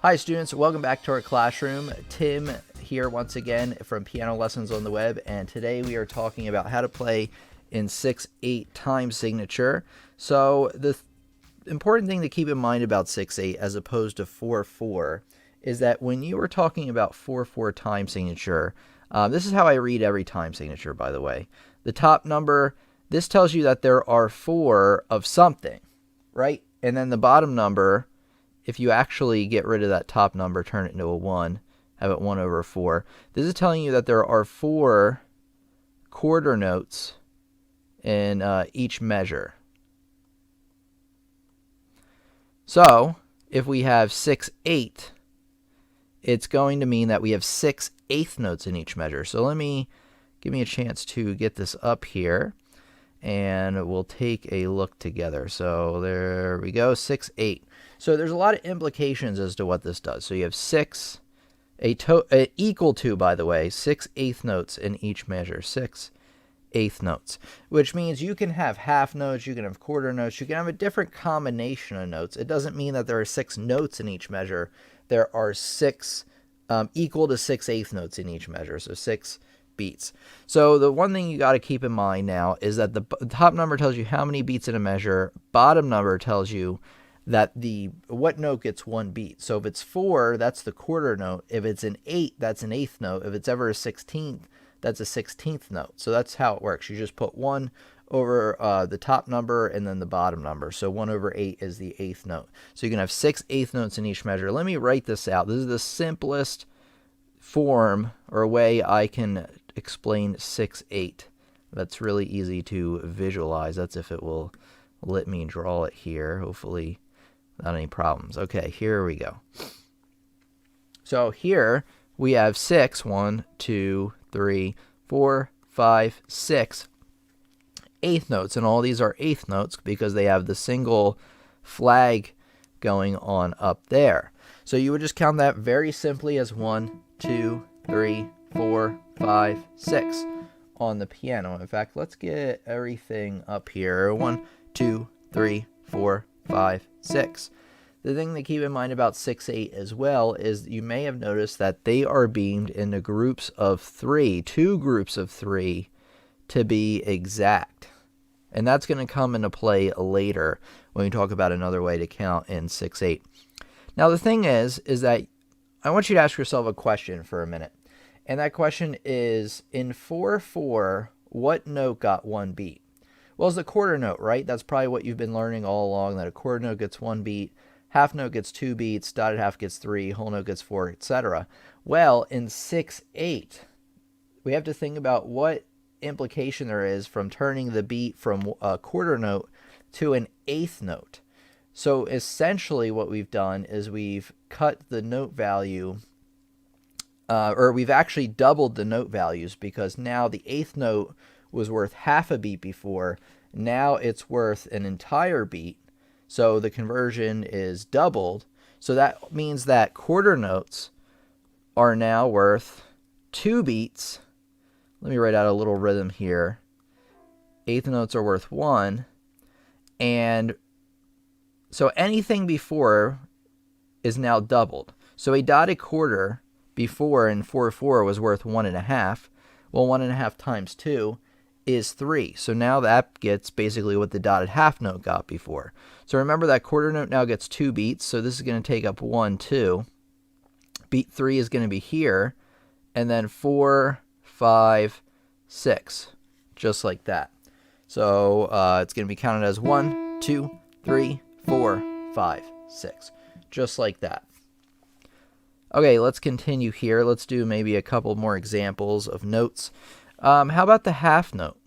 Hi students, welcome back to our classroom. Tim here once again from Piano Lessons on the Web, and today we are talking about how to play in 6/8 time signature. So the important thing to keep in mind about 6/8 as opposed to 4/4 is that when you are talking about 4/4 time signature, this is how I read every time signature, by the way. The top number, this tells you that there are 4 of something, right? And then the bottom number, if you actually get rid of that top number, turn it into a 1, have it 1 over 4. This is telling you that there are 4 quarter notes in each measure. So if we have 6/8, it's going to mean that we have 6 eighth notes in each measure. So give me a chance to get this up here, and we'll take a look together. So there we go, 6/8. So there's a lot of implications as to what this does. So you have 6, equal to, by the way, 6 eighth notes in each measure, 6 eighth notes, which means you can have half notes, you can have quarter notes, you can have a different combination of notes. It doesn't mean that there are 6 notes in each measure. There are 6 equal to 6 eighth notes in each measure, so 6 beats. So the one thing you got to keep in mind now is that the top number tells you how many beats in a measure. Bottom number tells you that what note gets 1 beat. So if it's 4, that's the quarter note. If it's an 8, that's an eighth note. If it's ever a 16th, that's a 16th note. So that's how it works. You just put 1 over the top number and then the bottom number. So 1 over 8 is the eighth note. So you can have 6 eighth notes in each measure. Let me write this out. This is the simplest form or way I can explain 6/8. That's really easy to visualize. That's if it will let me draw it here, hopefully without any problems. Okay, here we go. So here we have 6, 1, 2, 3, 4, 5, 6 eighth notes, and all these are eighth notes because they have the single flag going on up there. So you would just count that very simply as 1, 2, 3, 4, 5, 6 on the piano. In fact, let's get everything up here. 1, 2, 3, 4, 5, 6. The thing to keep in mind about 6/8 as well is you may have noticed that they are beamed into groups of 3, 2 groups of 3 to be exact. And that's going to come into play later when we talk about another way to count in 6/8. Now the thing is that I want you to ask yourself a question for a minute. And that question is, in 4/4, what note got 1 beat? Well, it's the quarter note, right? That's probably what you've been learning all along, that a quarter note gets 1 beat, half note gets 2 beats, dotted half gets 3, whole note gets 4, etc. Well, in 6/8, we have to think about what implication there is from turning the beat from a quarter note to an eighth note. So essentially what we've done is we've cut the note value, or we've actually doubled the note values, because now the eighth note was worth half a beat before. Now it's worth an entire beat. So the conversion is doubled. So that means that quarter notes are now worth 2 beats. Let me write out a little rhythm here. Eighth notes are worth 1. And so anything before is now doubled. So a dotted quarter before in 4/4 was worth 1.5. Well, 1.5 times 2 is 3. So now that gets basically what the dotted half note got before. So remember that quarter note now gets 2 beats. So this is going to take up 1, 2. Beat 3 is going to be here. And then 4, 5, 6. Just like that. So it's going to be counted as 1, 2, 3, 4, 5, 6. Just like that. Okay, let's continue here. Let's do maybe a couple more examples of notes. How about the half note?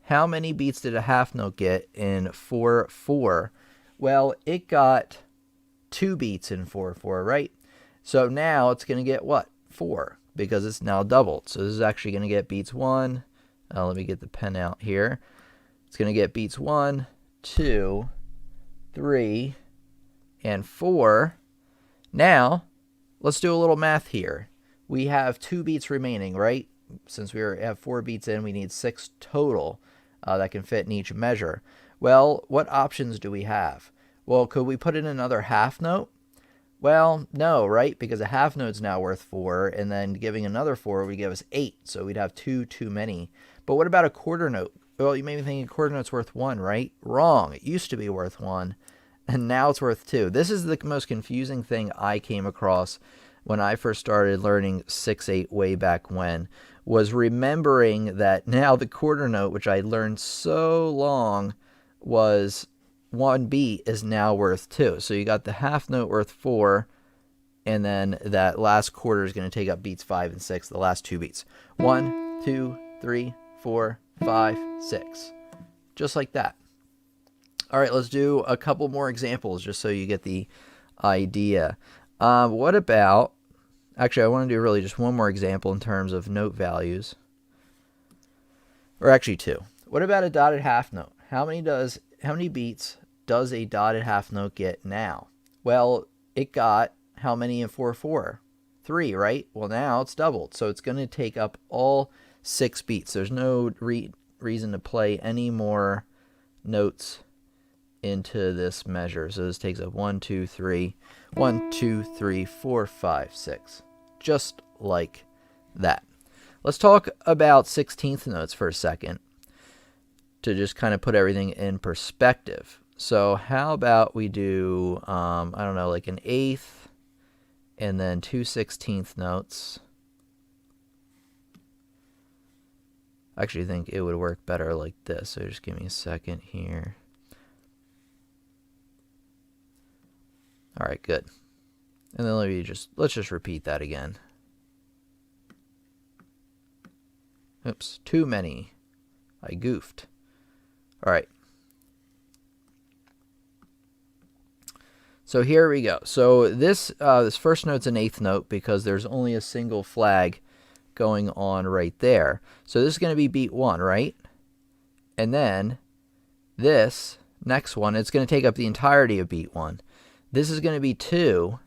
How many beats did a half note get in 4/4? Well, it got 2 beats in 4/4, right? So now it's going to get what? 4, because it's now doubled. So this is actually going to get beats 1. Let me get the pen out here. It's going to get beats 1, 2, 3, and 4. Now, let's do a little math here. We have 2 beats remaining, right? Since we have 4 beats in, we need 6 total that can fit in each measure. Well, what options do we have? Well, could we put in another half note? Well, no, right? Because a half note's now worth 4, and then giving another 4 would give us 8, so we'd have 2 too many. But what about a quarter note? Well, you may be thinking a quarter note's worth 1, right? Wrong. It used to be worth 1, and now it's worth 2. This is the most confusing thing I came across when I first started learning 6/8 way back when, was remembering that now the quarter note, which I learned so long was 1 beat, is now worth 2. So you got the half note worth 4, and then that last quarter is going to take up beats 5 and 6, the last 2 beats. 1, 2, 3, 4, 5, 6. Just like that. All right, let's do a couple more examples just so you get the idea. What about, actually, I want to do really just one more example in terms of note values. Or actually 2. What about a dotted half note? How many beats does a dotted half note get now? Well, it got how many in 4/4? 3, right? Well, now it's doubled, so it's going to take up all 6 beats. There's no reason to play any more notes into this measure. So this takes up 1, 2, 3, 1, 2, 3, 4, 5, 6. Just like that. Let's talk about 16th notes for a second to just kind of put everything in perspective. So how about we do, I don't know, like an eighth and then 2 16th notes. I actually think it would work better like this. So just give me a second here. All right, good. And then let's just repeat that again. Oops, too many. I goofed. All right. So here we go. So this first note's an eighth note because there's only a single flag going on right there. So this is going to be beat 1, right? And then this next one, it's going to take up the entirety of beat 1. This is going to be 2.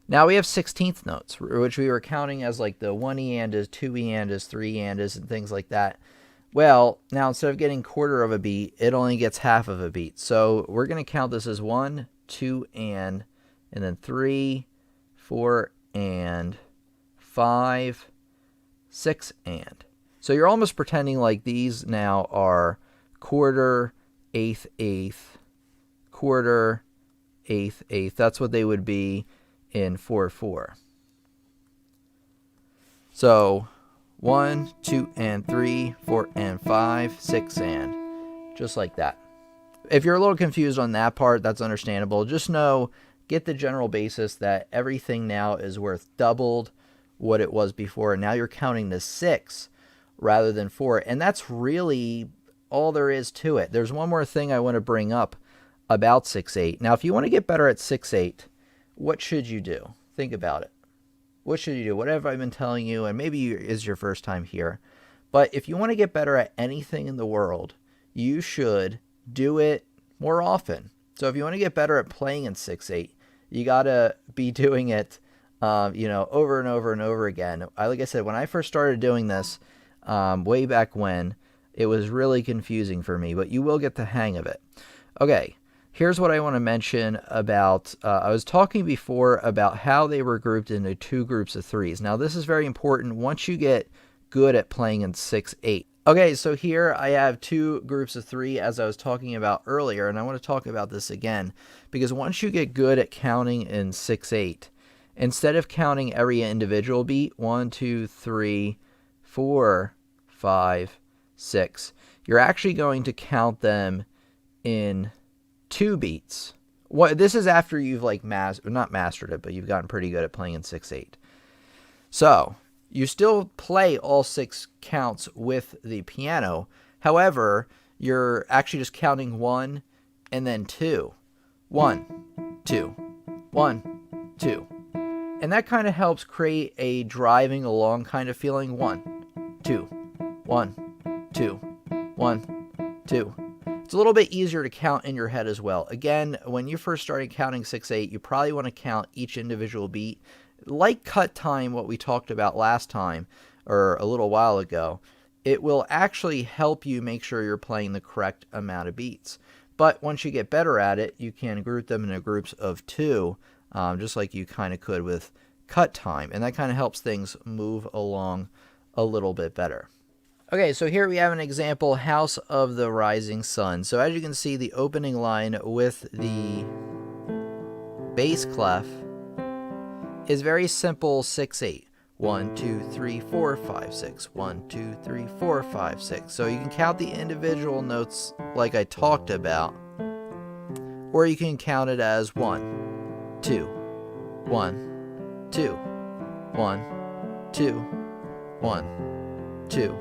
Now we have 16th notes, which we were counting as like the 1 eandas, 2 eandas, 3 eandas, and things like that. Well, now instead of getting quarter of a beat, it only gets half of a beat. So we're going to count this as 1, 2, and then 3, 4, and 5, 6, and. So you're almost pretending like these now are quarter, eighth, eighth, quarter, eighth, eighth. That's what they would be in 4/4. So 1, 2, and 3, 4, and 5, 6, and. Just like that. If you're a little confused on that part, that's understandable. Just know, get the general basis that everything now is worth doubled what it was before. And now you're counting to 6 rather than 4. And that's really all there is to it. There's one more thing I want to bring up about 6/8. Now, if you want to get better at 6/8, what should you do? Think about it. What should you do? What have I been telling you? And maybe it is your first time here. But if you want to get better at anything in the world, you should do it more often. So if you want to get better at playing in 6/8, you got to be doing it, over and over and over again. Like I said, when I first started doing this way back when, it was really confusing for me, but you will get the hang of it. Okay, here's what I want to mention about, I was talking before about how they were grouped into 2 groups of 3s. Now, this is very important once you get good at playing in 6/8. Okay, so here I have 2 groups of 3 as I was talking about earlier, and I want to talk about this again because once you get good at counting in 6/8, instead of counting every individual beat, 1, 2, 3, 4, 5, 6, you're actually going to count them in 2 beats. This is after you've not mastered it, but you've gotten pretty good at playing in 6/8. So you still play all 6 counts with the piano. However, you're actually just counting 1 and then 2. 1, 2, 1, 2. And that kind of helps create a driving along kind of feeling. 1, 2, 1, 2, 1, 2. It's a little bit easier to count in your head as well. Again, when you first started counting 6/8, you probably want to count each individual beat. Like cut time, what we talked about last time, or a little while ago, it will actually help you make sure you're playing the correct amount of beats. But once you get better at it, you can group them into groups of 2 just like you kind of could with cut time, and that kind of helps things move along a little bit better. Okay, so here we have an example, House of the Rising Sun. So as you can see, the opening line with the bass clef is very simple 6/8. 1, 2, 3, 4, 5, 6. 1, 2, 3, 4, 5, 6. So you can count the individual notes like I talked about, or you can count it as 1, 2, 1, 2, 1, 2, 1, 2.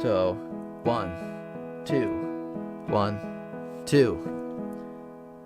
So 1, 2, 1, 2.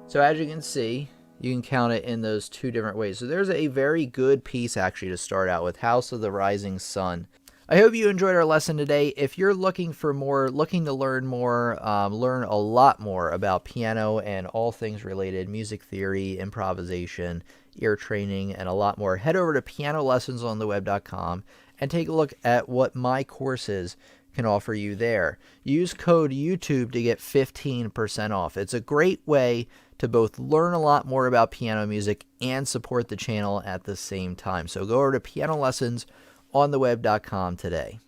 So as you can see, you can count it in those two different ways. So there's a very good piece actually to start out with, House of the Rising Sun. I hope you enjoyed our lesson today. If you're looking to learn more, learn a lot more about piano and all things related, music theory, improvisation, ear training, and a lot more, head over to pianolessonsontheweb.com and take a look at what my courses can offer you there. Use code YouTube to get 15% off. It's a great way to both learn a lot more about piano music and support the channel at the same time. So go over to pianolessonsontheweb.com today.